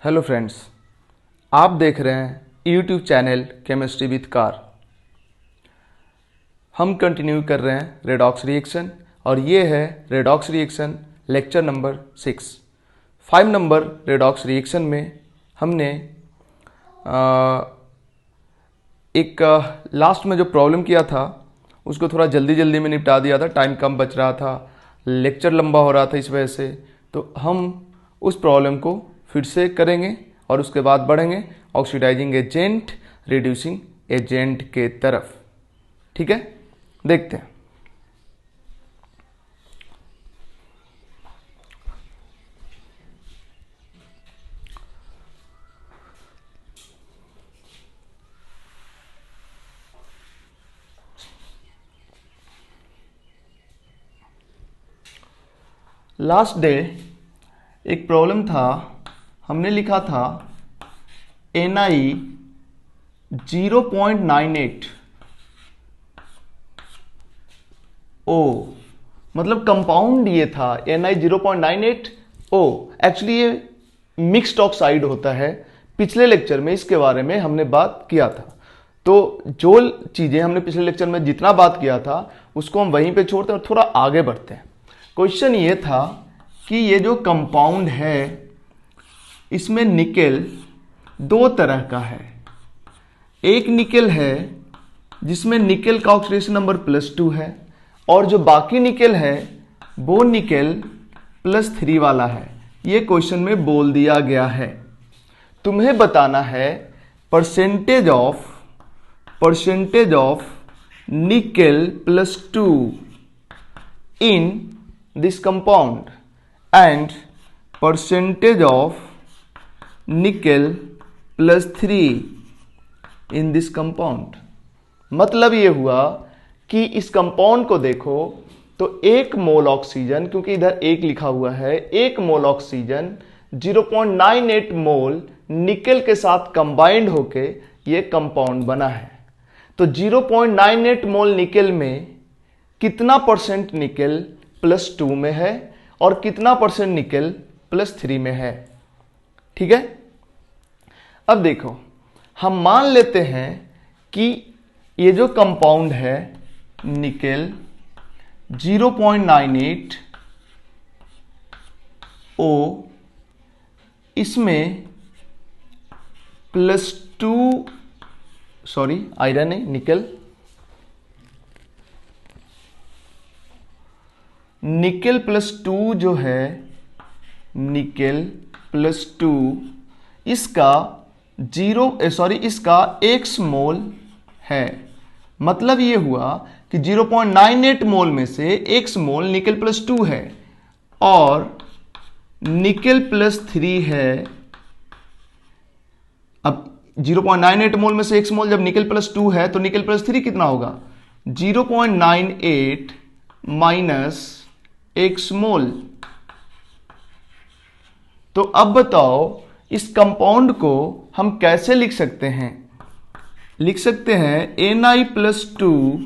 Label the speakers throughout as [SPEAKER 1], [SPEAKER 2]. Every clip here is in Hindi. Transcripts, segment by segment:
[SPEAKER 1] हेलो फ्रेंड्स, आप देख रहे हैं YouTube channel chemistry with car. हम कंटिन्यू कर रहे हैं रेडॉक्स रिएक्शन और ये है redox reaction lecture number 6। 5 number redox reaction में हमने एक लास्ट में जो प्रॉब्लम किया था उसको थोड़ा जल्दी जल्दी में निपटा दिया था। टाइम कम बच रहा था, लेक्चर लंबा हो रहा था, इस वजह से तो हम उस प्रॉब्लम को फिर से करेंगे और उसके बाद बढ़ेंगे ऑक्सीडाइजिंग एजेंट रिड्यूसिंग एजेंट के तरफ। ठीक है, देखते हैं। लास्ट डे एक प्रॉब्लम था, हमने लिखा था Ni 0.98 O, मतलब कंपाउंड ये था Ni 0.98 O। एक्चुअली ये मिक्स्ड ऑक्साइड होता है। पिछले लेक्चर में इसके बारे में हमने बात किया था, तो जो चीजें हमने पिछले लेक्चर में जितना बात किया था उसको हम वहीं पे छोड़ते हैं और थोड़ा आगे बढ़ते हैं। क्वेश्चन ये था कि ये जो कंपाउंड है इसमें निकेल दो तरह का है। एक निकेल है जिसमें निकेल का ऑक्सीडेशन नंबर +2 है और जो बाकी निकेल है वो निकेल +3 वाला है। ये क्वेश्चन में बोल दिया गया है। तुम्हें बताना है percentage of nickel +2 in this compound and percentage of nickel +3 in this compound. मतलब ये हुआ कि इस कंपाउंड को देखो तो 1 मोल ऑक्सीजन, क्योंकि इधर 1 लिखा हुआ है, 1 मोल ऑक्सीजन 0.98 मोल निकेल के साथ कंबाइंड होके ये कंपाउंड बना है। तो 0.98 मोल निकेल में कितना परसेंट निकेल +2 में है और कितना परसेंट निकेल +3 में है। ठीक है, अब देखो हम मान लेते हैं कि ये जो कंपाउंड है निकेल 0.98 O, इसमें +2 आयरन है, निकेल +2 जो है, निकेल +2 इसका इसका X मोल है। मतलब ये हुआ कि 0.98 मोल में से X मोल निकेल +2 है और निकेल +3 है। अब 0.98 मोल में से X मोल जब निकेल +2 है तो निकेल +3 कितना होगा? 0.98 माइनस X मोल। तो अब बताओ इस कंपाउंड को हम कैसे लिख सकते हैं? लिख सकते हैं Ni +2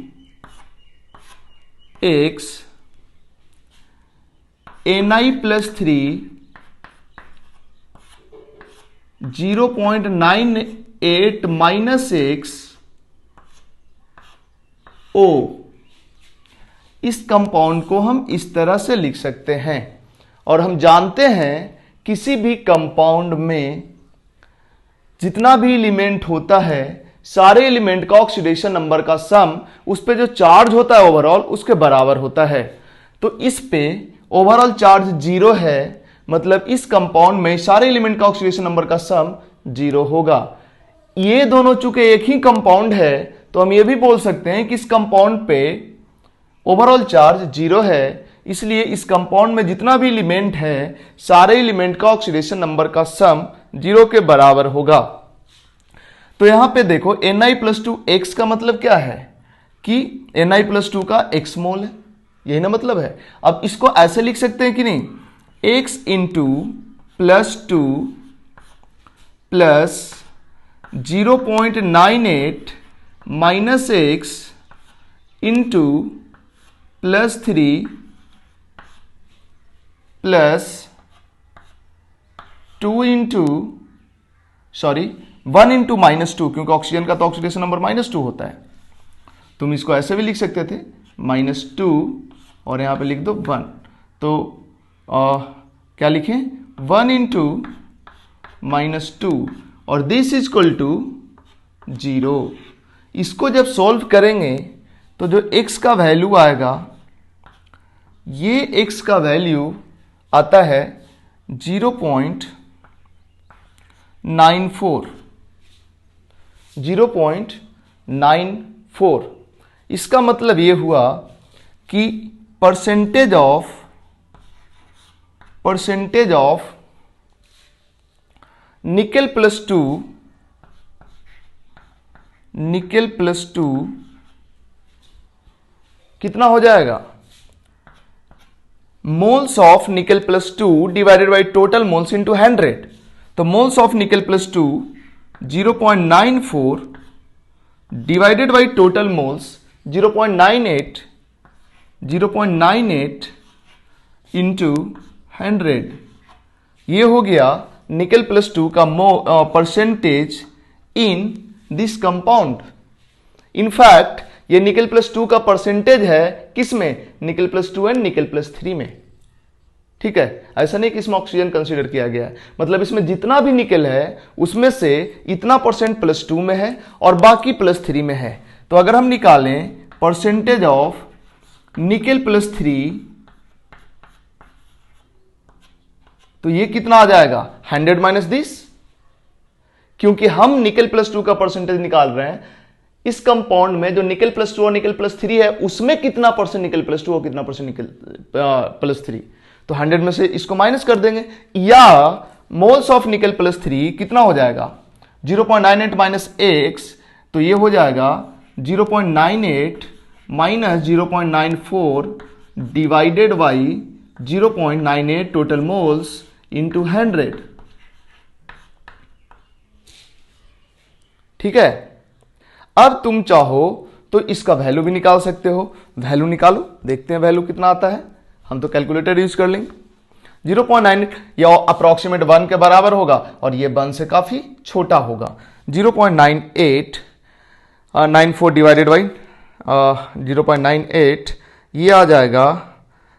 [SPEAKER 1] X Ni +3 0.98 minus X O। इस कंपाउंड को हम इस तरह से लिख सकते हैं। और हम जानते हैं किसी भी कंपाउंड में जितना भी एलिमेंट होता है सारे एलिमेंट का ऑक्सीडेशन नंबर का सम उस पे जो चार्ज होता है ओवरऑल उसके बराबर होता है। तो इस पे ओवरऑल चार्ज 0 है, मतलब इस कंपाउंड में सारे एलिमेंट का ऑक्सीडेशन नंबर का सम 0 होगा। ये दोनों चूंकि एक ही कंपाउंड है तो हम ये भी बोल सकते हैं कि इस कंपाउंड पे ओवरऑल चार्ज 0 है, इसलिए इस कंपाउंड में जितना भी एलिमेंट है सारे एलिमेंट का ऑक्सीडेशन नंबर का सम 0 के बराबर होगा। तो यहां पे देखो Ni +2 X का मतलब क्या है कि Ni +2 का X मोल है, यही ना मतलब है। अब इसको ऐसे लिख सकते हैं कि नहीं, X into +2 plus 0.98 minus X into +3 plus 2 into sorry 1 into -2, क्योंकि ऑक्सीजन का तो ऑक्सीडेशन नंबर -2 होता है। तुम इसको ऐसे भी लिख सकते थे -2 और यहाँ पे लिख दो 1। तो क्या लिखें, 1 इंटू -2 और दिस इज इक्वल टू 0। इसको जब सॉल्व करेंगे तो जो x का वैल्यू आएगा, ये x का वैल्यू आता है 0.94। 0.94। इसका मतलब ये हुआ कि percentage of nickel plus two कितना हो जाएगा, moles of nickel plus 2 divided by total moles into 100। तो moles of nickel plus 2 0.94 divided by total moles 0.98 into 100। ये हो गया निकेल प्लस 2 का percentage in this compound. In fact ये निकेल प्लस 2 का परसेंटेज है किसमें, nickel plus 2 and nickel plus 3 में। ठीक है, ऐसा नहीं कि इसमें ऑक्सीजन कंसीडर किया गया है, मतलब इसमें जितना भी निकेल है उसमें से इतना परसेंट +2 में है और बाकी +3 में है। तो अगर हम निकालें परसेंटेज ऑफ निकेल +3 तो ये कितना आ जाएगा, 100 माइनस दिस। क्योंकि हम निकेल +2 का परसेंटेज निकाल रहे हैं, इस कंपाउंड में जो निकेल +2 और निकेल +3 है उसमें कितना परसेंट निकेल +2 और कितना परसेंट निकेल +3, तो 100 में से इसको माइनस कर देंगे। या मोल्स ऑफ निकेल +3 कितना हो जाएगा, 0.98 माइनस x, तो ये हो जाएगा 0.98 minus 0.94 divided by 0.98 total moles into 100। ठीक है, अब तुम चाहो तो इसका वैल्यू भी निकाल सकते हो। वैल्यू निकालो, देखते हैं वैल्यू कितना आता है। हम तो कैलकुलेटर यूज कर लेंगे। 0.98 या अप्रोक्सीमेट 1 के बराबर होगा और ये 1 से काफी छोटा होगा। 0.94 डिवाइडेड बाई 0.98 ये आ जाएगा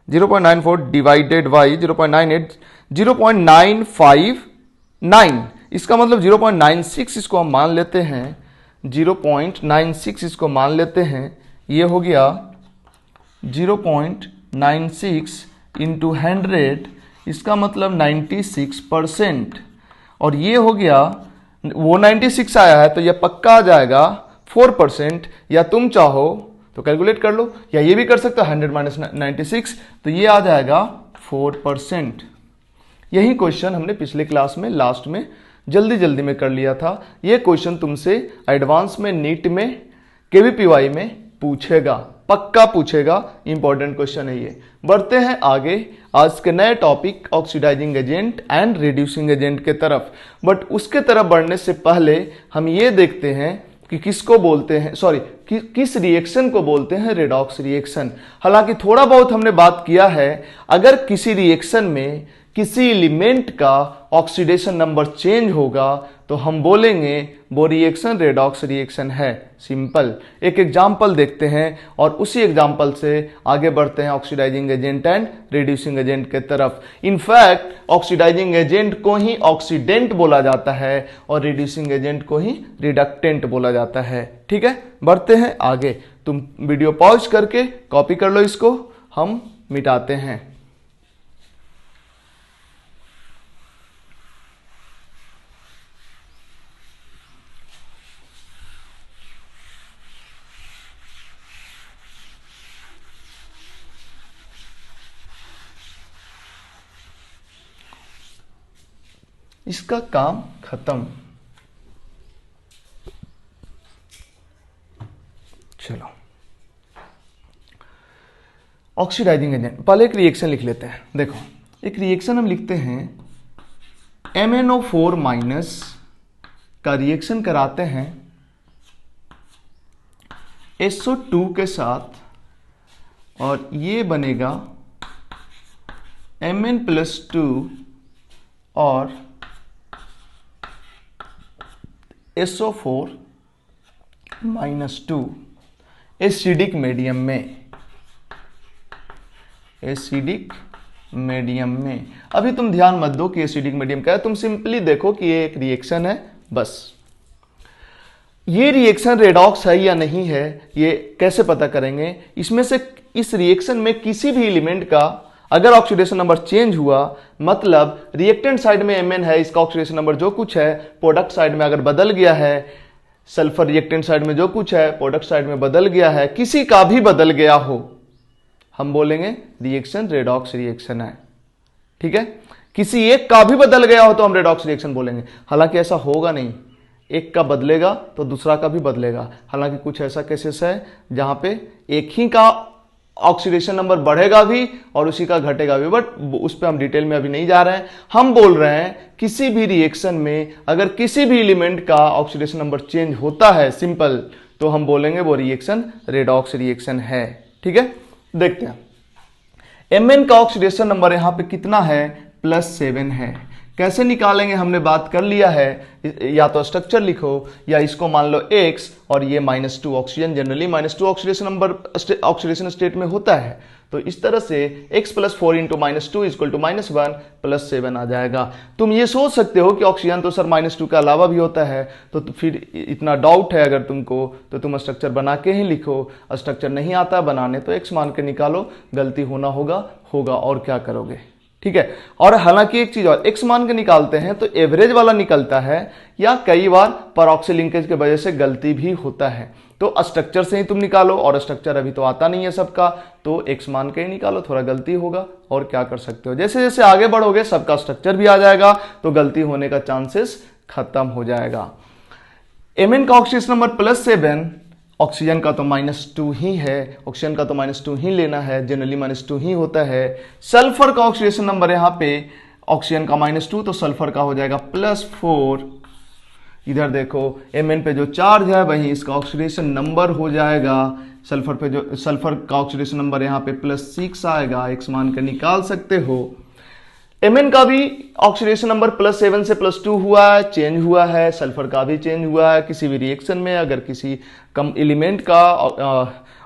[SPEAKER 1] 0.94 डिवाइडेड बाई 0.98 0.959। इसका मतलब 0.96 इसको हम मान लेते हैं, 0.96 इसको मान लेते हैं। ये हो गया 0.96 इंटू 100, इसका मतलब 96%। और ये हो गया, वो 96 आया है तो ये पक्का आ जाएगा 4%। या तुम चाहो तो कैलकुलेट कर लो, या ये भी कर सकते हो 100 माइनस 96, तो ये आ जाएगा 4%। यही क्वेश्चन हमने पिछले क्लास में लास्ट में जल्दी में कर लिया था। ये क्वेश्चन तुमसे एडवांस में नीट में केवीपीवाई में पूछेगा, पक्का पूछेगा, इंपॉर्टेंट क्वेश्चन है ये। बढ़ते हैं आगे आज के नए topic oxidising agent and reducing agent के तरफ। बट उसके तरफ बढ़ने से पहले हम ये देखते हैं कि किसको बोलते हैं, किस रिएक्शन को बोलते हैं रेडॉक्स रिएक्शन। हालांकि थोड़ा बहुत हमने बात किया है, अगर किसी रिएक्शन में किसी एलिमेंट का ऑक्सीडेशन नंबर चेंज होगा तो हम बोलेंगे वो रिएक्शन रेडॉक्स रिएक्शन है। सिंपल एक एग्जाम्पल देखते हैं और उसी एग्जाम्पल से आगे बढ़ते हैं oxidising agent and reducing agent के तरफ। इनफैक्ट ऑक्सीडाइजिंग एजेंट को ही ऑक्सीडेंट बोला जाता है और रिड्यूसिंग एजेंट को ही रिडक्टेंट बोला जाता है। ठीक है, बढ़ते हैं आगे। तुम वीडियो पॉज करके कॉपी कर लो, इसको हम मिटाते हैं। इसका काम खत्म। चलो ऑक्सीडाइजिंग एजेंट, पहले एक रिएक्शन लिख लेते हैं। देखो एक रिएक्शन हम लिखते हैं MnO4 माइनस का रिएक्शन कराते हैं SO2 के साथ और ये बनेगा Mn+2 और SO4 -2 एसिडिक मीडियम में, एसिडिक मीडियम में। अभी तुम ध्यान मत दो कि एसिडिक मीडियम क्या है, तुम सिंपली देखो कि ये एक रिएक्शन है बस। ये रिएक्शन रेडॉक्स है या नहीं है ये कैसे पता करेंगे? इसमें से इस रिएक्शन में किसी भी एलिमेंट का अगर ऑक्सीडेशन नंबर चेंज हुआ, मतलब रिएक्टेंट साइड में Mn है, इसका ऑक्सीडेशन नंबर जो कुछ है प्रोडक्ट साइड में अगर बदल गया है, सल्फर रिएक्टेंट साइड में जो कुछ है प्रोडक्ट साइड में बदल गया है, किसी का भी बदल गया हो, हम बोलेंगे रिएक्शन रेडॉक्स रिएक्शन है। ठीक है, किसी एक का भी बदल गया हो तो हम रेडॉक्स रिएक्शन बोलेंगे। हालांकि ऐसा होगा नहीं, एक का बदलेगा तो दूसरा का भी बदलेगा। हालांकि कुछ ऐसा केसेस है जहां पे एक ही का ऑक्सीडेशन नंबर बढ़ेगा भी और उसी का घटेगा भी, बट उस पर हम डिटेल में अभी नहीं जा रहे हैं। हम बोल रहे हैं किसी भी रिएक्शन में अगर किसी भी एलिमेंट का ऑक्सीडेशन नंबर चेंज होता है सिंपल, तो हम बोलेंगे वो रिएक्शन रेडॉक्स रिएक्शन है। ठीक है, देखते हैं Mn का ऑक्सीडेशन नंबर यहां पे कितना है, +7 है। कैसे निकालेंगे हमने बात कर लिया है, या तो स्ट्रक्चर लिखो या इसको मान लो X और ये -2। Oxygen generally -2 oxidation number oxidation state में होता है, तो इस तरह से X + 4 × -2 = -1 + 7 आ जाएगा। तुम ये सोच सकते हो कि ऑक्सीजन तो सर -2 के अलावा भी होता है, तो फिर इतना डाउट है अगर तुमको तो तुम स्ट्रक्चर बना के ही लिखो। स्ट्रक्चर नहीं आता बनाने तो X मान के निकालो, गलती होना होगा और क्या करोगे। ठीक है, और हालांकि एक चीज और, X मान के निकालते हैं तो एवरेज वाला निकलता है, या कई बार परऑक्सी लिंकेज की वजह से गलती भी होता है। तो स्ट्रक्चर से ही तुम निकालो, और स्ट्रक्चर अभी तो आता नहीं है सबका, तो X मान के ही निकालो, थोड़ा गलती होगा और क्या कर सकते हो। जैसे जैसे आगे बढ़ोगे सबका स्ट्रक्चर भी आ जाएगा तो गलती होने का चांसेस खत्म हो जाएगा। Mn का ऑक्सीडेशन नंबर +7, ऑक्सीजन का तो -2 ही है, ऑक्सीजन का तो -2 ही लेना है, जनरली -2 ही होता है। सल्फर का ऑक्सीडेशन नंबर यहाँ पे ऑक्सीजन का -2 तो सल्फर का हो जाएगा +4। इधर देखो Mn पे जो चार्ज है वही इसका ऑक्सीडेशन नंबर हो जाएगा। सल्फर पे जो सल्फर का ऑक्सीडेशन नंबर यहाँ पे +6 आएगा, X मान के निकाल सकते हो। Mn का भी ऑक्सीडेशन नंबर +7 से +2 हुआ है, चेंज हुआ है। सल्फर का भी चेंज हुआ है। किसी भी रिएक्शन में अगर किसी कम एलिमेंट का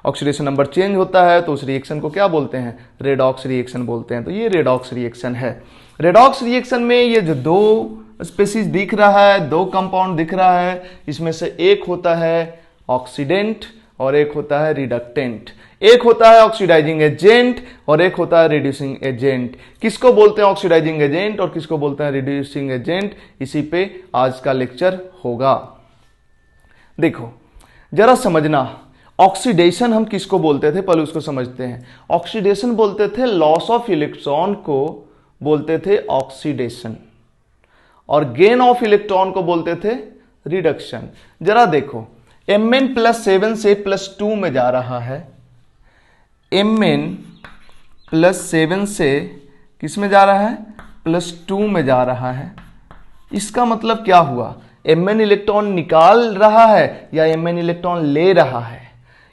[SPEAKER 1] ऑक्सीडेशन नंबर चेंज होता है तो उस रिएक्शन को क्या बोलते हैं, रेडॉक्स रिएक्शन बोलते हैं। तो ये रेडॉक्स रिएक्शन है। रेडॉक्स रिएक्शन में ये जो दो स्पीशीज दिख रहा है, दो कंपाउंड दिख रहा है, इसमें से एक होता है ऑक्सीडेंट और एक होता है रिडक्टेंट। एक होता है ऑक्सीडाइजिंग एजेंट और एक होता है रिड्यूसिंग एजेंट। किसको बोलते हैं ऑक्सीडाइजिंग एजेंट और किसको बोलते हैं रिड्यूसिंग एजेंट, इसी पे आज का लेक्चर होगा। देखो जरा समझना, ऑक्सीडेशन हम किसको बोलते थे पहले उसको समझते हैं। ऑक्सीडेशन बोलते थे लॉस ऑफ इलेक्ट्रॉन को बोलते थे ऑक्सीडेशन, और गेन ऑफ इलेक्ट्रॉन को बोलते थे रिडक्शन। जरा देखो Mn +7 से +2 में जा रहा है, Mn +7 से किस में जा रहा है, +2 में जा रहा है। इसका मतलब क्या हुआ, Mn इलेक्ट्रॉन निकाल रहा है या Mn इलेक्ट्रॉन ले रहा है।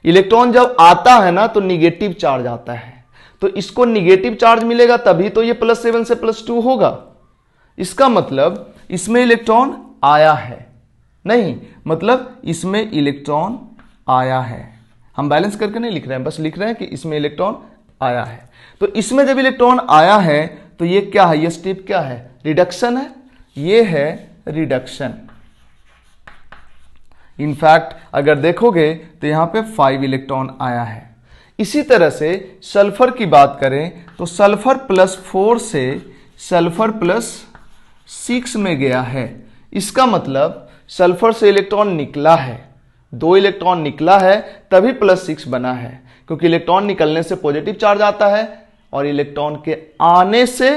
[SPEAKER 1] इलेक्ट्रॉन जब आता है ना तो निगेटिव चार्ज आता है, तो इसको निगेटिव चार्ज मिलेगा तभी तो ये +7 से +2 होगा। इसका मतलब इसमें इलेक्ट्रॉन आया है, नहीं मतलब इसमें इलेक्ट्रॉन आया है। हम बैलेंस करके नहीं लिख रहे हैं, बस लिख रहे हैं कि इसमें इलेक्ट्रॉन आया है। तो इसमें जब इलेक्ट्रॉन आया है तो ये क्या है, ये स्टेप क्या है, रिडक्शन है। ये है रिडक्शन। इनफैक्ट अगर देखोगे तो यहां पे 5 इलेक्ट्रॉन आया है। इसी तरह से सल्फर की बात करें तो सल्फर +4 से सल्फर +6 में गया है। इसका मतलब सल्फर से इलेक्ट्रॉन निकला है, 2 इलेक्ट्रॉन निकला है तभी +6 बना है, क्योंकि इलेक्ट्रॉन निकलने से पॉजिटिव चार्ज आता है और इलेक्ट्रॉन के आने से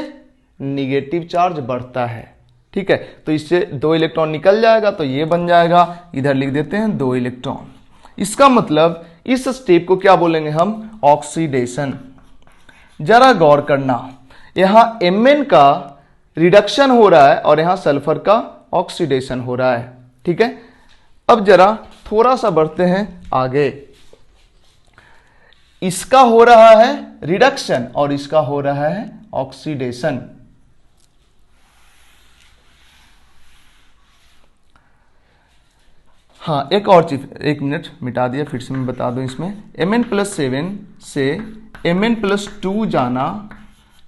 [SPEAKER 1] निगेटिव चार्ज बढ़ता है। ठीक है, तो इससे 2 इलेक्ट्रॉन निकल जाएगा तो ये बन जाएगा, इधर लिख देते हैं 2 इलेक्ट्रॉन। इसका मतलब इस स्टेप को क्या बोलेंगे हम, ऑक्सीडेशन। जरा गौर करना, यहां Mn का रिडक्शन हो रहा है और यहां सल्फर का ऑक्सीडेशन हो रहा है। ठीक है, अब जरा थोड़ा सा बढ़ते हैं आगे। इसका हो रहा है रिडक्शन और इसका हो रहा है ऑक्सीडेशन। हाँ, एक और चीज, एक मिनट मिटा दिया, फिर से मैं बता दूं इसमें। Mn+7 से Mn+2 जाना,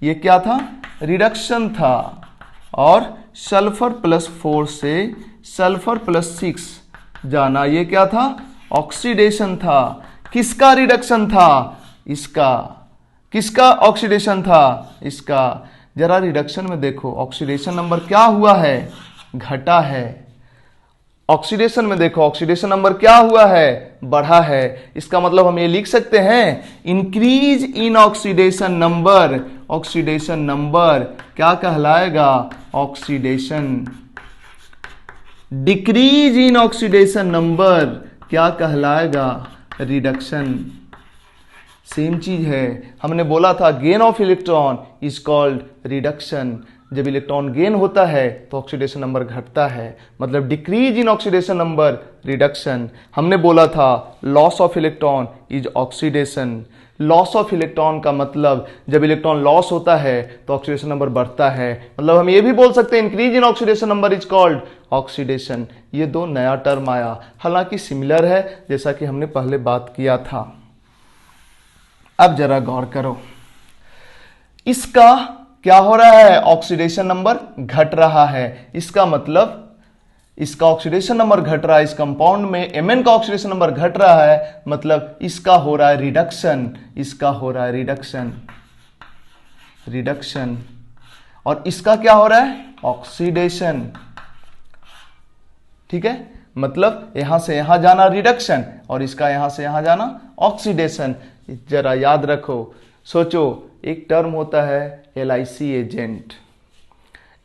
[SPEAKER 1] ये क्या था? रिडक्शन था। और सल्फर+4 से सल्फर+6 जाना, ये क्या था? ऑक्सीडेशन था। किसका रिडक्शन था? इसका। किसका ऑक्सीडेशन था? इसका। जरा रिडक्शन में देखो, ऑक्सीडेशन नंबर क्या हुआ है? घटा है। ऑक्सीडेशन में देखो, ऑक्सीडेशन नंबर क्या हुआ है? बढ़ा है। इसका मतलब हम ये लिख सकते हैं, increase in oxidation number. Oxidation number क्या कहलाएगा? Oxidation. Decrease in oxidation number क्या कहलाएगा? रिडक्शन। सेम चीज है, हमने बोला था gain of electron is called reduction. जब इलेक्ट्रॉन गेन होता है तो ऑक्सीडेशन नंबर घटता है, मतलब decrease in oxidation number, reduction. हमने बोला था loss of electron is oxidation. Loss of electron का मतलब जब इलेक्ट्रॉन लॉस होता है तो ऑक्सीडेशन नंबर बढ़ता है, मतलब हम ये भी बोल सकते हैं increase in oxidation number is called oxidation. ये दो नया टर्म आया, हालांकि सिमिलर है जैसा कि हमने पहले बात किया था। अब जरा गौर करो, इसका क्या हो रहा है? ऑक्सीडेशन नंबर घट रहा है। इसका मतलब इसका ऑक्सीडेशन नंबर घट रहा है, इस कंपाउंड में Mn का ऑक्सीडेशन नंबर घट रहा है, मतलब इसका हो रहा है रिडक्शन। इसका हो रहा है रिडक्शन, रिडक्शन। और इसका क्या हो रहा है? ऑक्सीडेशन। ठीक है, मतलब यहां से यहां जाना रिडक्शन और इसका यहां से यहां जाना ऑक्सीडेशन। जरा याद रखो, सोचो, एक टर्म होता है LIC एजेंट।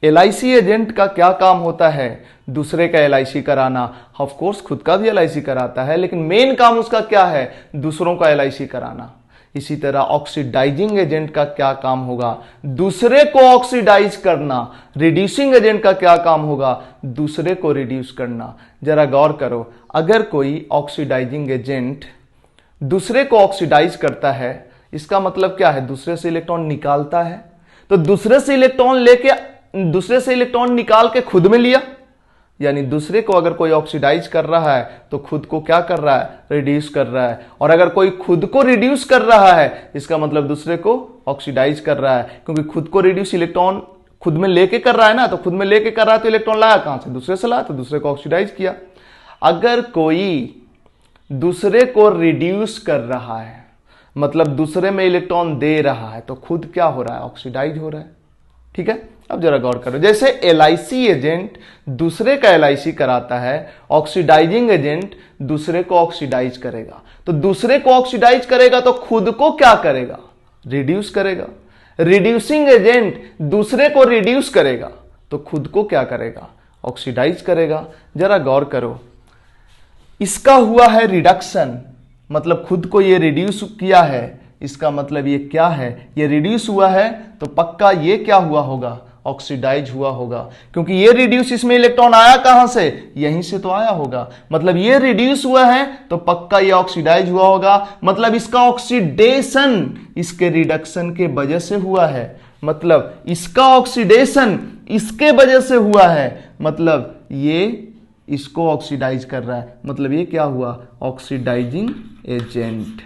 [SPEAKER 1] LIC एजेंट का क्या काम होता है? दूसरे का LIC कराना। ऑफ कोर्स खुद का भी LIC कराता है, लेकिन मेन काम उसका क्या है? दूसरों का LIC कराना। इसी तरह ऑक्सीडाइजिंग एजेंट का क्या काम होगा? दूसरे को ऑक्सीडाइज करना। रिड्यूसिंग एजेंट का क्या काम होगा? दूसरे को रिड्यूस करना। जरा गौर करो, अगर कोई ऑक्सीडाइजिंग एजेंट दूसरे को ऑक्सीडाइज करता है, इसका मतलब क्या है? दूसरे से इलेक्ट्रॉन निकालता है। तो दूसरे से इलेक्ट्रॉन निकाल के खुद में लिया, यानी दूसरे को अगर कोई ऑक्सीडाइज कर रहा है तो खुद को क्या कर रहा है? रिड्यूस कर रहा है। और अगर कोई खुद को रिड्यूस कर रहा है, इसका मतलब दूसरे को ऑक्सीडाइज कर रहा है, क्योंकि खुद को रिड्यूस इलेक्ट्रॉन खुद में लेके कर रहा है ना, तो खुद में लेके कर रहा है तो इलेक्ट्रॉन लाया कहां से? दूसरे से लाया, तो दूसरे को ऑक्सीडाइज किया। अगर कोई दूसरे को रिड्यूस कर रहा है, मतलब दूसरे में इलेक्ट्रॉन दे रहा है, तो खुद क्या हो रहा है? ऑक्सीडाइज हो रहा है। ठीक है, अब जरा गौर करो, जैसे LIC एजेंट दूसरे का LIC कराता है, ऑक्सीडाइजिंग एजेंट दूसरे को ऑक्सीडाइज करेगा। तो दूसरे को ऑक्सीडाइज करेगा तो खुद को क्या करेगा? रिड्यूस करेगा। रिड्यूसिंग एजेंट दूसरे को रिड्यूस करेगा तो खुद को क्या करेगा? ऑक्सीडाइज करेगा। जरा गौर करो, इसका हुआ है रिडक्शन, मतलब खुद को ये रिड्यूस किया है। इसका मतलब ये क्या है? ये रिड्यूस हुआ है, तो पक्का ये क्या हुआ होगा? ऑक्सीडाइज हुआ होगा, क्योंकि ये रिड्यूस, इसमें इलेक्ट्रॉन आया कहां से? यहीं से तो आया होगा। मतलब ये रिड्यूस हुआ है तो पक्का ये ऑक्सीडाइज हुआ होगा, मतलब इसका ऑक्सीडेशन इसके रिडक्शन के वजह से हुआ है। मतलब इसका ऑक्सीडेशन इसके वजह से हुआ है, मतलब ये इसको ऑक्सीडाइज कर रहा है, मतलब ये क्या हुआ? Oxidising agent.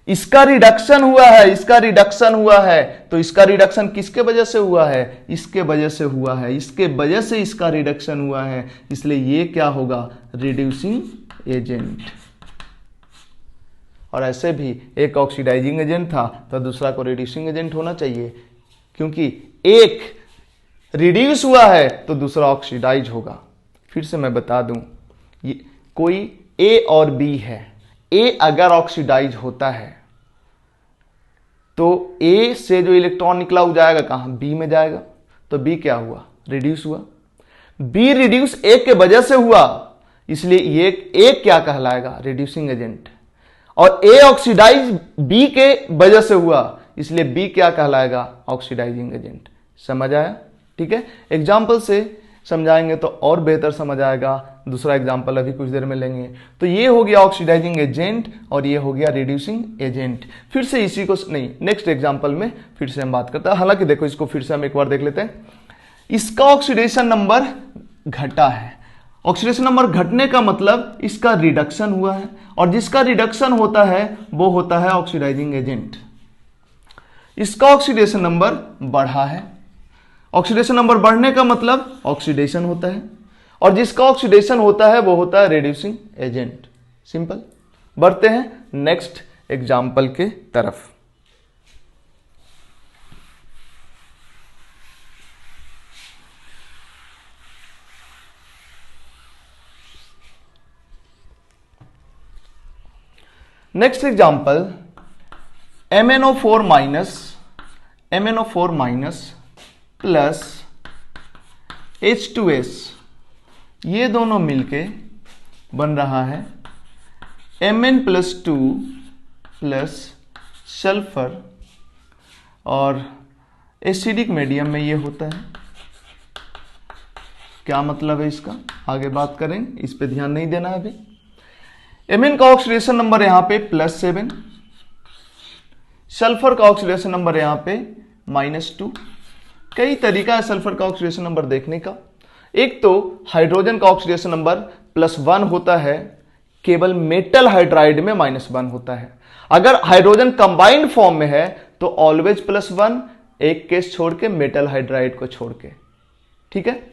[SPEAKER 1] इसका रिडक्शन हुआ है, इसका रिडक्शन हुआ है, तो इसका रिडक्शन किसके वजह से हुआ है? इसके वजह से हुआ है, इसके वजह से इसका रिडक्शन हुआ है, इसलिए ये क्या होगा? Reducing agent. और ऐसे भी एक ऑक्सीडाइजिंग एजेंट था तो दूसरा को रिड्यूसिंग एजेंट होना चाहिए, क्योंकि एक रिड्यूस हुआ है तो दूसरा ऑक्सीडाइज होगा। फिर से मैं बता दूं, ये कोई A और B है, A अगर ऑक्सीडाइज होता है तो A से जो इलेक्ट्रॉन निकला वो जाएगा कहां? B में जाएगा। तो B क्या हुआ? रिड्यूस हुआ। B रिड्यूस A के वजह से हुआ, इसलिए ये A क्या कहलाएगा? Reducing agent. और A ऑक्सीडाइज B के वजह से हुआ, इसलिए B क्या कहलाएगा? Oxidising agent. समझ आया? ठीक है, एग्जाम्पल से समझाएंगे तो और बेहतर समझ आएगा। दूसरा एग्जाम्पल अभी कुछ देर में लेंगे। तो ये हो गया ऑक्सीडाइजिंग एजेंट और ये हो गया रिड्यूसिंग एजेंट। फिर से इसी को नहीं, नेक्स्ट एग्जाम्पल में फिर से हम बात करते हैं। हालांकि देखो, इसको फिर से हम एक बार देख लेते हैं। इसका ऑक्सीडेशन नंबर घटा है ऑक्सीडेशन नंबर घटने का मतलब इसका रिडक्शन हुआ है, और जिसका रिडक्शन होता है वो होता है ऑक्सीडाइजिंग एजेंट। इसका ऑक्सीडेशन नंबर बढ़ा है, ऑक्सीडेशन नंबर बढ़ने का मतलब ऑक्सीडेशन होता है, और जिसका ऑक्सीडेशन होता है वो होता है रिड्यूसिंग एजेंट। सिंपल। बढ़ते हैं नेक्स्ट एग्जाम्पल के तरफ। Next example MnO4 minus plus H2S, ये दोनों मिलके बन रहा है Mn+2 प्लस सल्फर, और एसिडिक मीडियम में ये होता है। क्या मतलब है इसका, आगे बात करेंगे, इस पे ध्यान नहीं देना है अभी। Mn का ऑक्सीडेशन नंबर यहां पे +7, सल्फर का ऑक्सीडेशन नंबर यहां पे -2। कई तरीका है सल्फर का ऑक्सीडेशन नंबर देखने का। एक तो हाइड्रोजन का ऑक्सीडेशन नंबर +1 होता है, केवल मेटल हाइड्राइड में -1 होता है। अगर हाइड्रोजन कंबाइंड फॉर्म में है तो ऑलवेज +1, एक केस छोड़ के, मेटल हाइड्राइड को छोड़ के। ठीक है,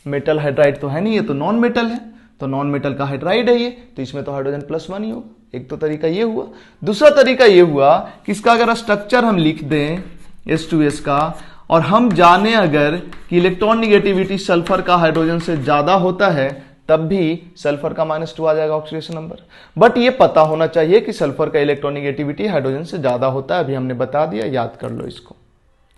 [SPEAKER 1] मेटल हाइड्राइड तो है नहीं, ये तो नॉन मेटल है, तो नॉन मेटल का हाइड्राइड है ये, तो इसमें तो हाइड्रोजन +1 ही होगा। एक तो तरीका ये हुआ। दूसरा तरीका ये हुआ कि इसका अगर स्ट्रक्चर हम लिख दें H2S का, और हम जाने अगर कि इलेक्ट्रॉन निगेटिविटी सल्फर का हाइड्रोजन से ज्यादा होता है, तब भी सल्फर का -2 आ जाएगा ऑक्सीडेशन नंबर। बट ये पता होना चाहिए कि सल्फर का इलेक्ट्रॉन निगेटिविटी हाइड्रोजन से ज्यादा होता है। अभी हमने बता दिया, याद कर लो इसको।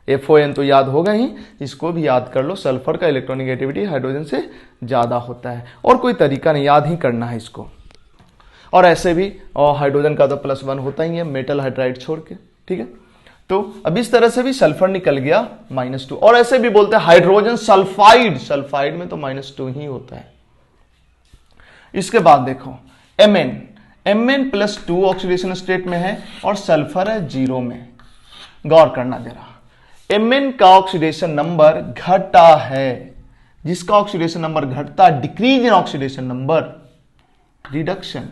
[SPEAKER 1] FON तो याद होगा ही, इसको भी याद कर लो। सल्फर का इलेक्ट्रोनिगेटिविटी हाइड्रोजन से ज्यादा होता है, और कोई तरीका नहीं, याद ही करना है इसको। और ऐसे भी हाइड्रोजन का तो +1 होता ही है, मेटल हाइड्राइड छोड़ के। ठीक है, तो अब इस तरह से भी सल्फर निकल गया -2। और ऐसे भी बोलते हैं हाइड्रोजन सल्फाइड, सल्फाइड में तो -2 ही होता है। इसके बाद देखो Mn+2 ऑक्सीडेशन स्टेट में है और सल्फर है 0 में। गौर करना जरा, Mn का ऑक्सीडेशन नंबर घटा है, जिसका ऑक्सीडेशन नंबर घटता, decrease in oxidation number, reduction,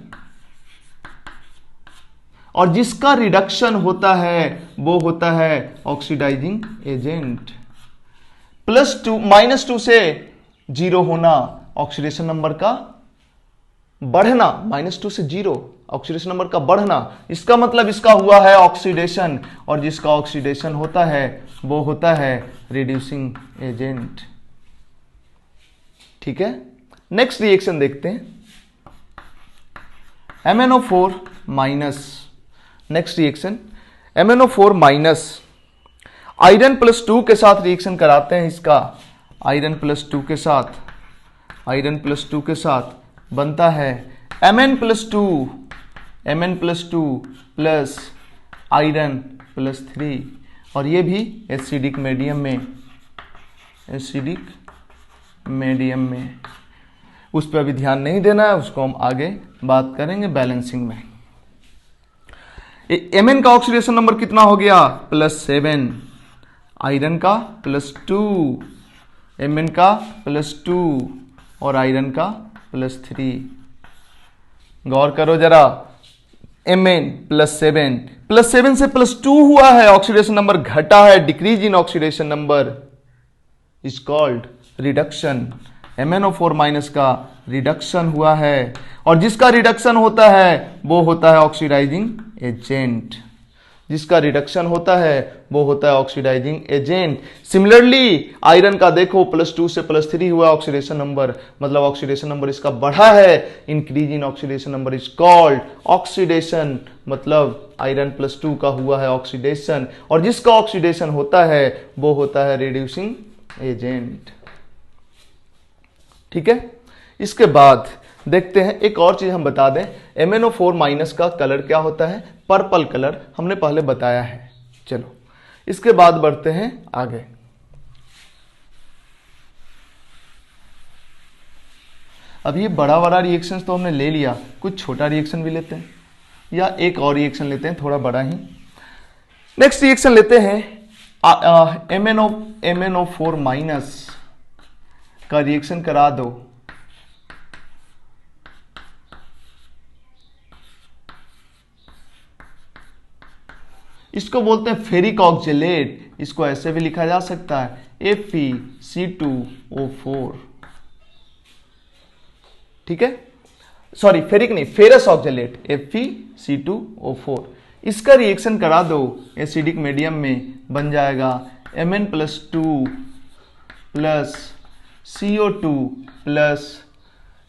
[SPEAKER 1] और जिसका रिडक्शन होता है वो होता है ऑक्सीडाइजिंग एजेंट। -2 से 0 होना, ऑक्सीडेशन नंबर का बढ़ना, -2 से 0 ऑक्सीडेशन नंबर का बढ़ना, इसका मतलब इसका हुआ है ऑक्सीडेशन, और जिसका ऑक्सीडेशन होता है वो होता है रिड्यूसिंग एजेंट। ठीक है, नेक्स्ट रिएक्शन देखते हैं, MnO4 minus. Next reaction MnO4 minus iron +2 के साथ रिएक्शन कराते हैं इसका। आयरन +2 के साथ, आयरन +2 के साथ बनता है Mn+2 प्लस आयरन +3, और ये भी एसिडिक मीडियम में, एसिडिक मीडियम में। उस पर अभी ध्यान नहीं देना है, उसको हम आगे बात करेंगे बैलेंसिंग में। Mn का ऑक्सीडेशन नंबर कितना हो गया, +7, आयरन का +2, Mn का +2 और आयरन का +3। गौर करो जरा, Mn +7 से +2 हुआ है, ऑक्सीडेशन नंबर घटा है, decrease in oxidation number is called reduction. MnO4 minus का रिडक्शन हुआ है, और जिसका रिडक्शन होता है वो होता है ऑक्सीडाइजिंग एजेंट। जिसका रिडक्शन होता है वो होता है ऑक्सीडाइजिंग एजेंट। सिमिलरली आयरन का देखो, +2 से +3 हुआ ऑक्सीडेशन नंबर, मतलब ऑक्सीडेशन नंबर इसका बढ़ा है, increase in oxidation number is called oxidation, मतलब आयरन +2 का हुआ है ऑक्सीडेशन, और जिसका ऑक्सीडेशन होता है वो होता है रिड्यूसिंग एजेंट। ठीक है, इसके बाद देखते हैं एक और चीज हम बता दें, MnO4 माइनस का कलर क्या होता है, पर्पल कलर, हमने पहले बताया है। चलो इसके बाद बढ़ते हैं आगे। अब ये बड़ा बड़ा रिएक्शन तो हमने ले लिया, कुछ छोटा रिएक्शन भी लेते हैं, या एक और रिएक्शन लेते हैं थोड़ा बड़ा ही। नेक्स्ट रिएक्शन लेते हैं MnO4 माइनस का रिएक्शन करा दो इसको बोलते हैं फेरिक ऑक्जेलेट, इसको ऐसे भी लिखा जा सकता है FeC2O4। ठीक है, सॉरी फेरिक नहीं, फेरस ऑक्जेलेट FeC2O4। इसका रिएक्शन करा दो एसिडिक मीडियम में, बन जाएगा Mn+2 plus CO2 plus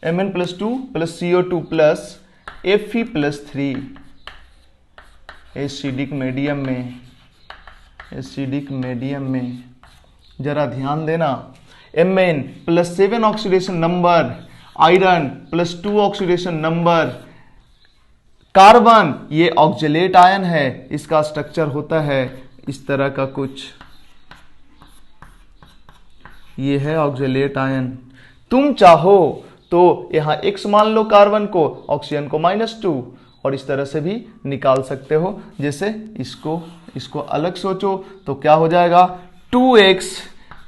[SPEAKER 1] Mn+2 plus CO2 plus Fe+3। Acidic medium में जरा ध्यान देना, Mn+7 oxidation number, iron +2 oxidation number, carbon ये ऑक्जेलेट आयन है, इसका स्ट्रक्चर होता है इस तरह का कुछ, ये है ऑक्जेलेट आयन। तुम चाहो तो यहां X मान लो कार्बन को, ऑक्सीजन को -2, और इस तरह से भी निकाल सकते हो। जैसे इसको अलग सोचो तो क्या हो जाएगा, 2x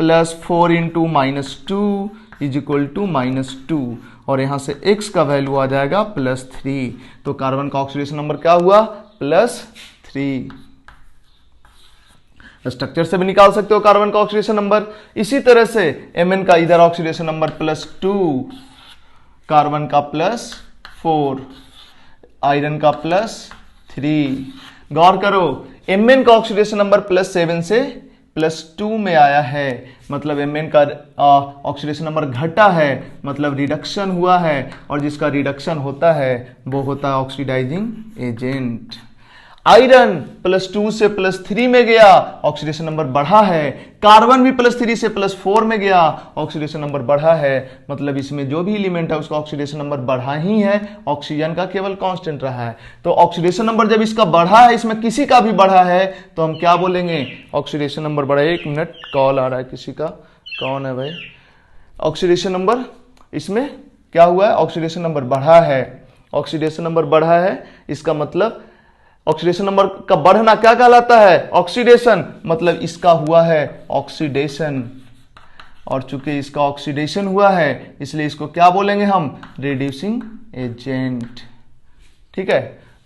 [SPEAKER 1] + 4 × -2 = -2, और यहां से x का वैल्यू आ जाएगा +3। तो कार्बन का ऑक्सीडेशन नंबर क्या हुआ, +3। स्ट्रक्चर से भी निकाल सकते हो कार्बन का ऑक्सीडेशन नंबर। इसी तरह से Mn का इधर ऑक्सीडेशन नंबर +2, कार्बन का +4, आयरन का +3। गौर करो, Mn का ऑक्सीडेशन नंबर +7 से +2 में आया है, मतलब Mn का ऑक्सीडेशन नंबर घटा है, मतलब रिडक्शन हुआ है, और जिसका रिडक्शन होता है वो होता है ऑक्सीडाइजिंग एजेंट। आयरन +2 से +3 में गया, ऑक्सीडेशन नंबर बढ़ा है। कार्बन भी +3 से +4 में गया, ऑक्सीडेशन नंबर बढ़ा है, मतलब इसमें जो भी एलिमेंट है उसका ऑक्सीडेशन नंबर बढ़ा ही है, ऑक्सीजन का केवल कांस्टेंट रहा है। तो ऑक्सीडेशन नंबर जब इसका बढ़ा है, इसमें किसी का भी बढ़ा है, तो हम क्या बोलेंगे, ऑक्सीडेशन नंबर बढ़ा। 1 मिनट, कॉल आ रहा है किसी का, कौन है भाई। ऑक्सीडेशन नंबर इसमें क्या हुआ है, ऑक्सीडेशन नंबर बढ़ा है, ऑक्सीडेशन नंबर बढ़ा है, इसका मतलब ऑक्सीडेशन नंबर का बढ़ना क्या कहलाता है, ऑक्सीडेशन, मतलब इसका हुआ है ऑक्सीडेशन, और चूंकि इसका ऑक्सीडेशन हुआ है इसलिए इसको क्या बोलेंगे हम, रिड्यूसिंग एजेंट। ठीक है,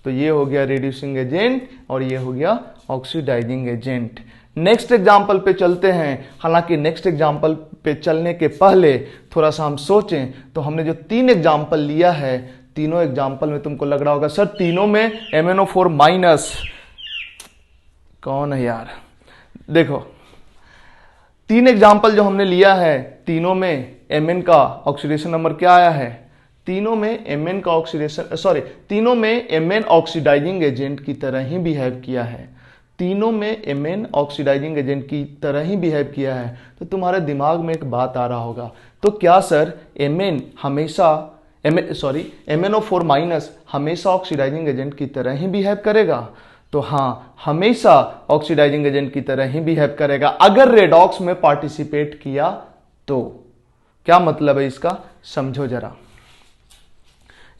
[SPEAKER 1] तो ये हो गया रिड्यूसिंग एजेंट और ये हो गया ऑक्सीडाइजिंग एजेंट। नेक्स्ट एग्जाम्पल पे चलते हैं। हालांकि नेक्स्ट एग्जाम्पल पे चलने के पहले थोड़ा सा हम सोचें, तो हमने जो 3 एग्जाम्पल लिया है, तीनों एग्जाम्पल में तुमको लग रहा होगा सर तीनों में MnO4- कौन है यार। देखो 3 एग्जाम्पल जो हमने लिया है, तीनों में Mn का ऑक्सीडेशन नंबर क्या आया है, तीनों में Mn का ऑक्सीडेशन तीनों में Mn ऑक्सीडाइजिंग एजेंट की तरह ही बिहेव किया है, तीनों में Mn ऑक्सीडाइजिंग एजेंट की तरह ही बिहेव किया है। तो तुम्हारे दिमाग में एक बात आ रहा होगा, तो क्या सर Mn हमेशा MnO4- हमेशा ऑक्सीडाइजिंग एजेंट की तरह ही बिहेव करेगा? तो हाँ, हमेशा ऑक्सीडाइजिंग एजेंट की तरह ही बिहेव करेगा अगर रेडॉक्स में पार्टिसिपेट किया तो। क्या मतलब है इसका, समझो जरा।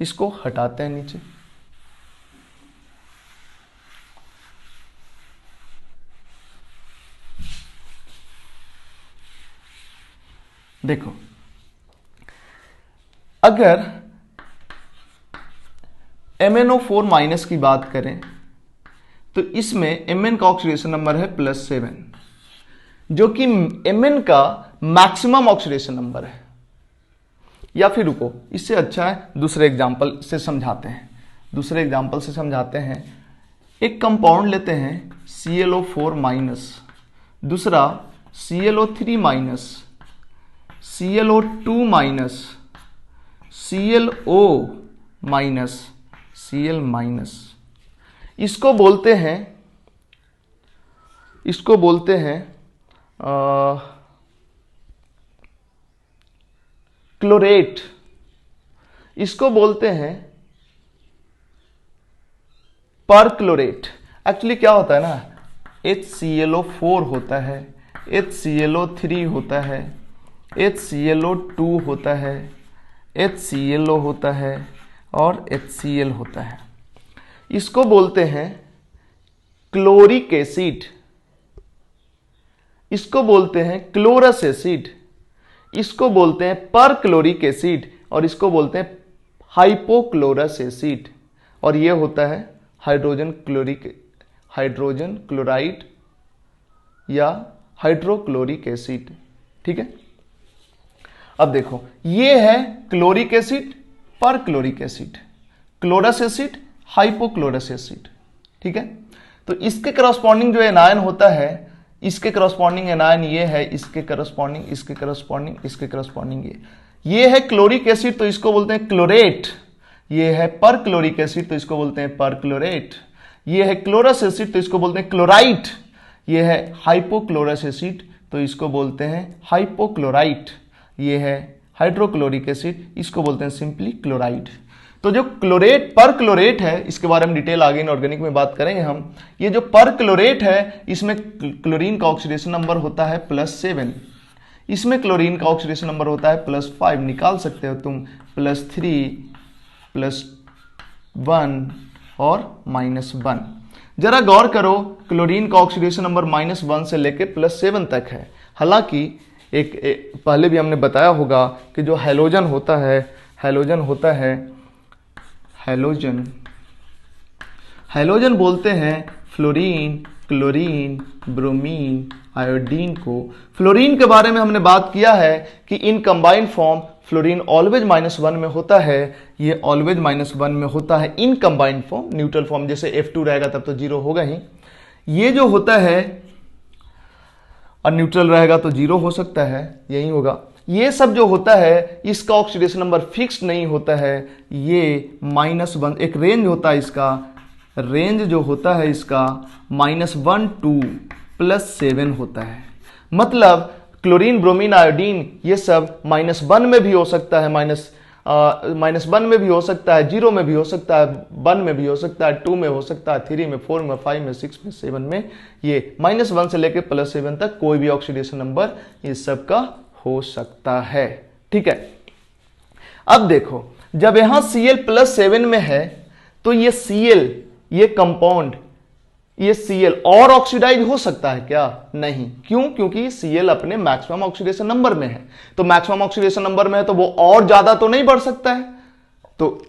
[SPEAKER 1] इसको हटाते हैं नीचे। देखो, अगर MnO4- की बात करें तो इसमें Mn का ऑक्सीडेशन नंबर है +7, जो कि Mn का मैक्सिमम ऑक्सीडेशन नंबर है। या फिर रुको, इससे अच्छा है दूसरे एग्जाम्पल से समझाते हैं। एक कंपाउंड लेते हैं ClO4-, दूसरा ClO3-, ClO2-, ClO-, Cl-। इसको बोलते हैं क्लोरेट, इसको बोलते हैं परक्लोरेट। एक्चुअली क्या होता है ना, HClO4 होता है, HClO3 होता है, HClO2 होता है, HClO होता है और HCl होता है। इसको बोलते हैं क्लोरिक एसिड, इसको बोलते हैं क्लोरस एसिड, इसको बोलते हैं परक्लोरिक एसिड और इसको बोलते हैं हाइपोक्लोरस एसिड। और ये होता है हाइड्रोजन हाइड्रोजन क्लोराइड या हाइड्रोक्लोरिक एसिड। ठीक है, अब देखो ये है chloric acid, perchloric acid, chlorous acid, hypochlorous acid. ठीक है, तो इसके करस्पॉन्डिंग जो एनायन होता है, इसके करस्पॉन्डिंग एनायन ये है, इसके करस्पॉन्डिंग, इसके करस्पॉन्डिंग, इसके करस्पॉन्डिंग ये है क्लोरिक एसिड, तो इसको बोलते हैं क्लोरेट। ये है पर क्लोरिक एसिड, तो इसको बोलते हैं पर क्लोरेट। ये है क्लोरस एसिड, तो इसको बोलते हैं क्लोराइट। ये है हाइपोक्लोरस एसिड, तो इसको बोलते हैं हाइपोक्लोराइट। ये है हाइड्रोक्लोरिक एसिड, इसको बोलते हैं सिंपली क्लोराइड। तो जो क्लोरेट पर क्लोरेट है, इसके बारे में डिटेल आगे इनऑर्गेनिक में बात करेंगे हम। ये जो पर क्लोरेट है, इसमें क्लोरीन का ऑक्सीडेशन नंबर होता है +7, इसमें क्लोरीन का ऑक्सीडेशन नंबर होता है +5। निकाल सकते हो तुम +3, +1 और -1। जरा गौर करो, क्लोरीन का ऑक्सीडेशन नंबर -1 से लेके +7 तक है। हालांकि एक पहले भी हमने बताया होगा कि जो हैलोजन होता है, हैलोजन बोलते हैं फ्लोरीन, क्लोरीन, ब्रोमीन, आयोडीन को। फ्लोरीन के बारे में हमने बात किया है कि in combined form fluorine always -1 में होता है, ये ऑलवेज -1 में होता है in combined form. Neutral form जैसे F2 रहेगा तब तो 0 होगा ही, ये जो होता है, और न्यूट्रल रहेगा तो 0 हो सकता है, यही होगा। ये सब जो होता है, इसका ऑक्सीडेशन नंबर फिक्स्ड नहीं होता है, ये -1, एक रेंज होता है इसका, रेंज जो होता है इसका -1 to +7 होता है। मतलब क्लोरीन, ब्रोमीन, आयोडीन ये सब -1 में भी हो सकता है, -1 में भी हो सकता है, 0 में भी हो सकता है, 1 में भी हो सकता है, 2 में हो सकता है, 3 में, 4 में, 5 में, 6 में, 7 में। ये -1 से लेकर +7 तक कोई भी ऑक्सीडेशन नंबर इस सब का हो सकता है। ठीक है, अब देखो जब यहां Cl +7 में है, तो ये Cl, ये कंपाउंड, ये Cl और ऑक्सीडाइज हो सकता है क्या? नहीं। क्यों? क्योंकि Cl अपने मैक्सिमम ऑक्सीडेशन नंबर में है। तो मैक्सिमम ऑक्सीडेशन नंबर में है तो वो और ज्यादा तो नहीं बढ़ सकता है। तो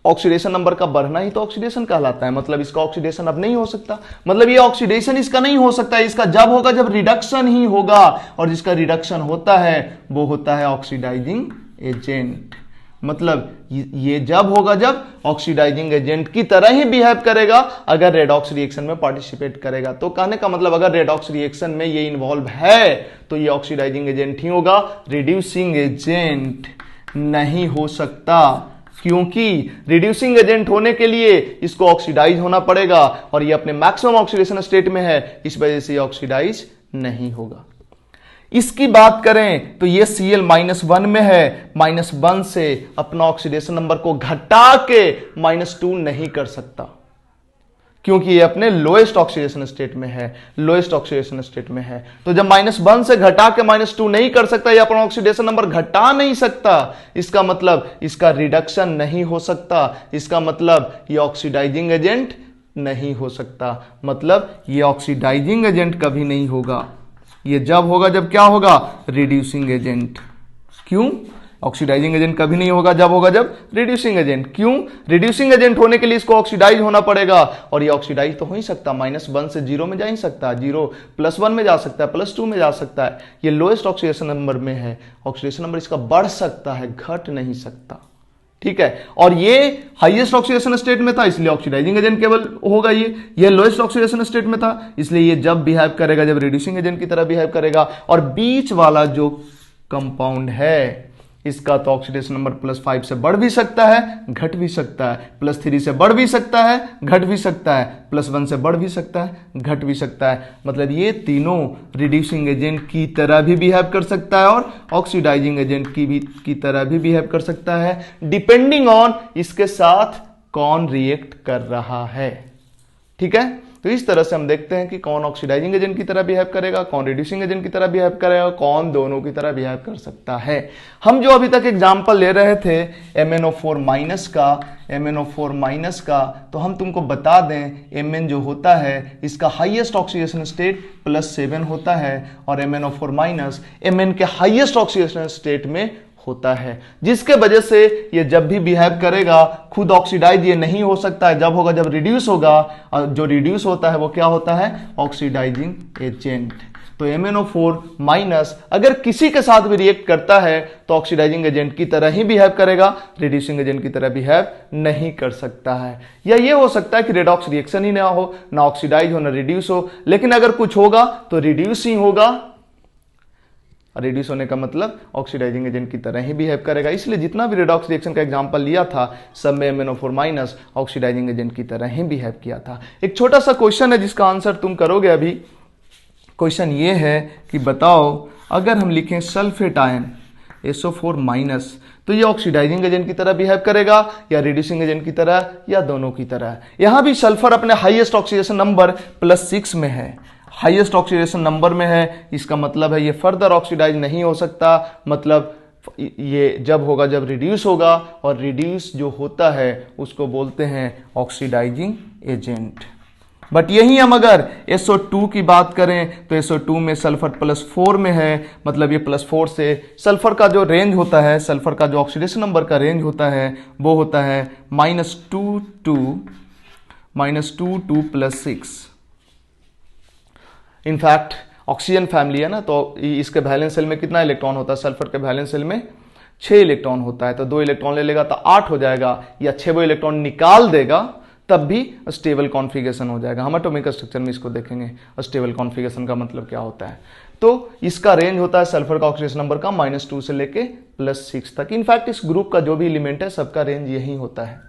[SPEAKER 1] ऑक्सीडेशन नंबर का बढ़ना ही तो ऑक्सीडेशन कहलाता है। मतलब इसका ऑक्सीडेशन अब नहीं हो सकता, मतलब ये ऑक्सीडेशन इसका नहीं हो सकता। इसका जब होगा जब रिडक्शन ही होगा, और जिसका रिडक्शन होता है वो होता है ऑक्सीडाइजिंग एजेंट। मतलब ये जब होगा जब ऑक्सीडाइजिंग एजेंट की तरह ही बिहेव करेगा अगर रेडॉक्स रिएक्शन में पार्टिसिपेट करेगा। तो कहने का मतलब अगर रेडॉक्स रिएक्शन में ये इन्वॉल्व है तो ये ऑक्सीडाइजिंग एजेंट ही होगा, रिड्यूसिंग एजेंट नहीं हो सकता। क्योंकि रिड्यूसिंग एजेंट होने के लिए इसको ऑक्सीडाइज होना पड़ेगा, और ये अपने मैक्सिमम ऑक्सीडेशन स्टेट में है, इस वजह से ऑक्सीडाइज नहीं होगा। इसकी बात करें तो ये Cl -1 में है, -1 से अपना ऑक्सीडेशन नंबर को घटा के -2 नहीं कर सकता, क्योंकि ये अपने लोएस्ट ऑक्सीडेशन स्टेट में है, लोएस्ट ऑक्सीडेशन स्टेट में है। तो जब -1 से घटा के -2 नहीं कर सकता, ये अपना ऑक्सीडेशन नंबर घटा नहीं सकता, इसका मतलब इसका रिडक्शन नहीं हो सकता, इसका मतलब ये ऑक्सीडाइजिंग एजेंट नहीं हो सकता। मतलब ये ऑक्सीडाइजिंग एजेंट कभी नहीं होगा। ये जब होगा जब क्या होगा? Reducing agent. क्यों? ऑक्सीडाइजिंग एजेंट कभी नहीं होगा, जब होगा जब रिड्यूसिंग एजेंट। क्यों? रिड्यूसिंग एजेंट होने के लिए इसको ऑक्सीडाइज होना पड़ेगा, और ये ऑक्सीडाइज तो हो ही सकता, -1 से 0 में जा ही सकता है, 0 +1 में जा सकता है, +2 में जा सकता है। ये लोएस्ट ऑक्सीडेशन नंबर में है, ऑक्सीडेशन नंबर इसका बढ़ सकता है, घट नहीं सकता। ठीक है, और ये हाईएस्ट ऑक्सीडेशन स्टेट में था, इसलिए ऑक्सीडाइजिंग एजेंट केवल होगा। ये लोएस्ट ऑक्सीडेशन स्टेट में था, इसलिए ये जब बिहेव करेगा जब रिड्यूसिंग एजेंट की तरह बिहेव करेगा। और बीच वाला जो कंपाउंड है, इसका तो ऑक्सीडेशन नंबर +5 से बढ़ भी सकता है, घट भी सकता है, +3 से बढ़ भी सकता है, घट भी सकता है, +1 से बढ़ भी सकता है, घट भी सकता है। मतलब ये तीनों रिड्यूसिंग एजेंट की तरह भी बिहेव कर सकता है और ऑक्सीडाइजिंग एजेंट की तरह भी बिहेव कर सकता है, डिपेंडिंग ऑन इसके साथ कौन रिएक्ट कर रहा है। ठीक है, तो इस तरह से हम देखते हैं कि कौन ऑक्सीडाइजिंग एजेंट की तरह बिहेव करेगा, कौन रिड्यूसिंग एजेंट की तरह बिहेव करेगा, कौन दोनों की तरह बिहेव कर सकता है। हम जो अभी तक एग्जांपल ले रहे थे MnO4- का, तो हम तुमको बता दें Mn जो होता है इसका हाईएस्ट ऑक्सीडेशन स्टेट +7 होता है, और MnO4- Mn के हाईएस्ट ऑक्सीडेशन स्टेट में होता है, जिसके वजह से ये जब भी बिहेव करेगा खुद ऑक्सीडाइज ये नहीं हो सकता है, जब होगा जब रिड्यूस होगा, और जो रिड्यूस होता है वो क्या होता है, ऑक्सीडाइजिंग एजेंट। तो MnO4 माइनस अगर किसी के साथ भी रिएक्ट करता है तो ऑक्सीडाइजिंग एजेंट की तरह ही बिहेव करेगा, रिड्यूसिंग एजेंट की तरह बिहेव नहीं कर सकता है। या ये हो सकता है कि रेडॉक्स रिएक्शन ही ना हो, ना ऑक्सीडाइज हो ना रिड्यूस हो, लेकिन अगर कुछ होगा तो रिड्यूस ही होगा। रिड्यूस होने का मतलब ऑक्सीडाइजिंग एजेंट की तरह ही बिहेव करेगा। इसलिए जितना भी रेडॉक्स रिएक्शन का एग्जांपल लिया था सब में MnO4 माइनस ऑक्सीडाइजिंग एजेंट की तरह ही बिहेव किया था। एक छोटा सा क्वेश्चन है जिसका आंसर तुम करोगे अभी। क्वेश्चन ये है कि बताओ अगर हम लिखें सल्फेट आयन SO4 माइनस तो ये ऑक्सीडाइजिंग एजेंट की तरह बिहेव करेगा या रिड्यूसिंग एजेंट की तरह या दोनों की तरह। यहां भी सल्फर अपने हाईएस्ट ऑक्सीडेशन नंबर +6 में है, हाईएस्ट ऑक्सीडेशन नंबर में है, इसका मतलब है ये फर्दर ऑक्सीडाइज नहीं हो सकता, मतलब ये जब होगा जब रिड्यूस होगा, और रिड्यूस जो होता है उसको बोलते हैं ऑक्सीडाइजिंग एजेंट। बट यही हम अगर SO2 की बात करें तो SO2 में सल्फर +4 में है, मतलब ये +4 से सल्फर का जो रेंज होता है, सल्फर का जो ऑक्सीडेशन नंबर का रेंज होता है वो होता है -2 to +6। इनफैक्ट ऑक्सीजन फैमिली है ना, तो इसके वैलेंस शेल में कितना इलेक्ट्रॉन होता है, सल्फर के वैलेंस शेल में 6 इलेक्ट्रॉन होता है, तो 2 इलेक्ट्रॉन ले लेगा तो 8 हो जाएगा, या 6 इलेक्ट्रॉन निकाल देगा तब भी स्टेबल कॉन्फ़िगरेशन हो जाएगा। हम एटॉमिक स्ट्रक्चर में इसको देखेंगे स्टेबल कॉन्फ़िगरेशन का मतलब क्या होता है। तो इसका रेंज होता है सल्फर का ऑक्सीडेशन नंबर का -2 से लेके +6 तक। इनफैक्ट इस ग्रुप का जो भी एलिमेंट है सबका रेंज यही होता है,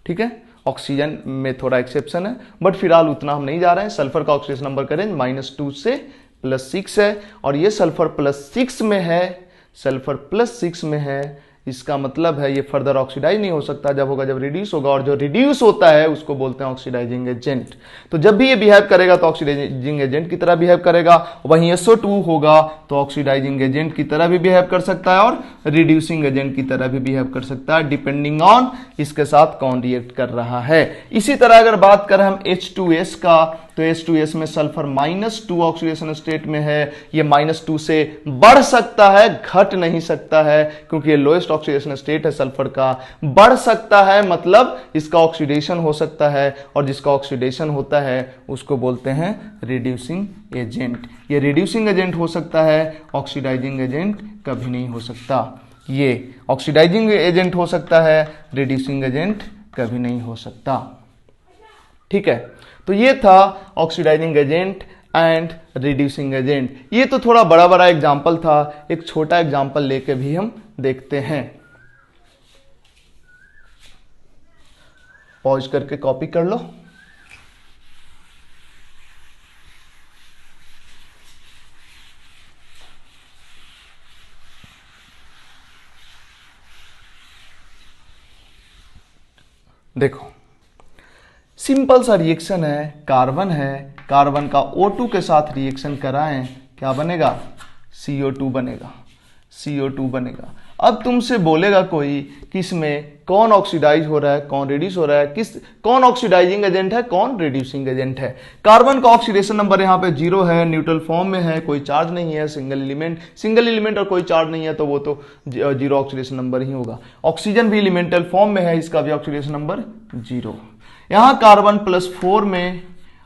[SPEAKER 1] ठीक है। ऑक्सीजन में थोड़ा एक्सेप्शन है, बट फिलहाल उतना हम नहीं जा रहे हैं। सल्फर का ऑक्सीडेशन नंबर का रेंज -2 से +6 है, और ये सल्फर +6 में है, सल्फर +6 में है, इसका मतलब है ये फर्दर ऑक्सीडाइज नहीं हो सकता, जब होगा जब रिड्यूस होगा, और जो रिड्यूस होता है उसको बोलते हैं ऑक्सीडाइजिंग एजेंट। तो जब भी ये बिहेव करेगा तो ऑक्सीडाइजिंग एजेंट की तरह बिहेव करेगा, वहीं SO2 होगा तो ऑक्सीडाइजिंग एजेंट की तरह भी बिहेव कर सकता है और रिड्यूसिंग एजेंट की तरह भी बिहेव कर सकता है, डिपेंडिंग ऑन इसके साथ कौन रिएक्ट कर रहा है। इसी तरह अगर बात करें हम H2S का, तो H2S में सल्फर -2 ऑक्सीडेशन स्टेट में है, ये -2 से बढ़ सकता है, घट नहीं सकता है, क्योंकि ये लोएस्ट ऑक्सीडेशन स्टेट है सल्फर का। बढ़ सकता है मतलब इसका ऑक्सीडेशन हो सकता है, और जिसका ऑक्सीडेशन होता है उसको बोलते हैं रिड्यूसिंग एजेंट। ये रिड्यूसिंग एजेंट हो सकता है, ऑक्सीडाइजिंग एजेंट कभी नहीं हो सकता। ये ऑक्सीडाइजिंग एजेंट हो सकता है, रिड्यूसिंग एजेंट कभी नहीं हो सकता, ठीक है। तो ये था oxidising agent and reducing agent. ये तो थोड़ा बड़ा बड़ा एग्जाम्पल था, एक छोटा एग्जाम्पल लेके भी हम देखते हैं। पॉज करके कॉपी कर लो। देखो सिंपल सा रिएक्शन है, कार्बन है, कार्बन का O2 के साथ रिएक्शन कराएं, क्या बनेगा, CO2 बनेगा, CO2 बनेगा। अब तुमसे बोलेगा कोई कि इसमें कौन ऑक्सीडाइज हो रहा है, कौन रिड्यूस हो रहा है, कौन ऑक्सीडाइजिंग एजेंट है, कौन रिड्यूसिंग एजेंट है। कार्बन का ऑक्सीडेशन नंबर यहाँ पे 0 है, न्यूट्रल फॉर्म में है, कोई चार्ज नहीं है, सिंगल एलिमेंट और कोई चार्ज नहीं है, तो वो तो 0 ऑक्सीडेशन नंबर ही होगा। ऑक्सीजन भी एलिमेंटल फॉर्म में है, इसका भी ऑक्सीडेशन नंबर 0। यहाँ कार्बन +4 में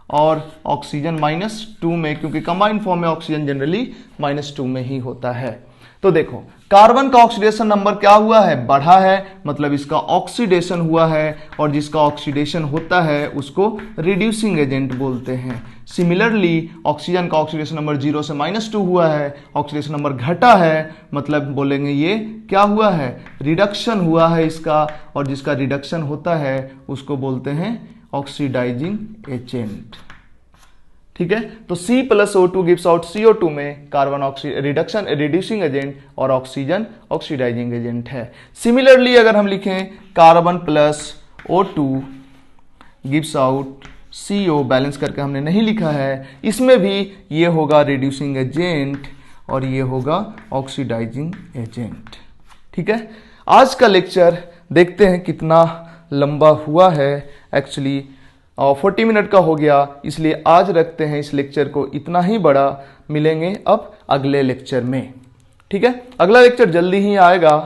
[SPEAKER 1] और ऑक्सीजन -2 में, क्योंकि कंबाइंड फॉर्म में ऑक्सीजन जनरली -2 में ही होता है। तो देखो कार्बन का ऑक्सीडेशन नंबर क्या हुआ है, बढ़ा है, मतलब इसका ऑक्सीडेशन हुआ है, और जिसका ऑक्सीडेशन होता है उसको रिड्यूसिंग एजेंट बोलते हैं। सिमिलरली ऑक्सीजन का ऑक्सीडेशन नंबर 0 से -2 हुआ है, ऑक्सीडेशन नंबर घटा है, मतलब बोलेंगे ये क्या हुआ है, रिडक्शन हुआ है इसका, और जिसका रिडक्शन होता है उसको बोलते हैं ऑक्सीडाइजिंग एजेंट, ठीक है। तो C+O2 गिव्स आउट CO2 में कार्बन रिड्यूसिंग एजेंट और ऑक्सीजन ऑक्सीडाइजिंग एजेंट है। सिमिलरली अगर हम लिखें carbon +O2 gives out CO, balance करके हमने नहीं लिखा है, इसमें भी ये होगा रिड्यूसिंग एजेंट और ये होगा ऑक्सीडाइजिंग एजेंट, ठीक है। आज का लेक्चर देखते हैं कितना लंबा हुआ है, एक्चुअली 40 मिनट का हो गया, इसलिए आज रखते हैं इस लेक्चर को इतना ही बड़ा। मिलेंगे अब अगले लेक्चर में। ठीक है, अगला लेक्चर जल्दी ही आएगा।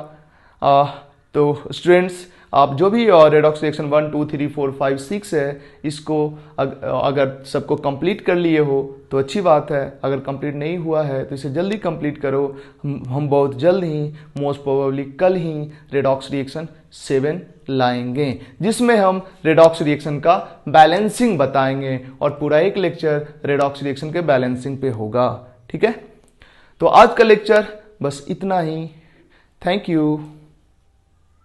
[SPEAKER 1] तो स्टूडेंट्स, आप जो भी रेडॉक्स रिएक्शन 1 2 3 4 5 6 है, इसको अगर सबको कंप्लीट कर लिए हो तो अच्छी बात है। अगर कंप्लीट नहीं हुआ है तो इसे जल्दी कंप्लीट करो। हम बहुत जल्द ही, मोस्ट प्रोबेबली कल ही, रेडॉक्स रिएक्शन 7 लाएंगे, जिसमें हम रेडॉक्स रिएक्शन का बैलेंसिंग बताएंगे और पूरा एक लेक्चर रेडॉक्स रिएक्शन के बैलेंसिंग पे होगा। ठीक है, तो आज का लेक्चर बस इतना ही। Thank you.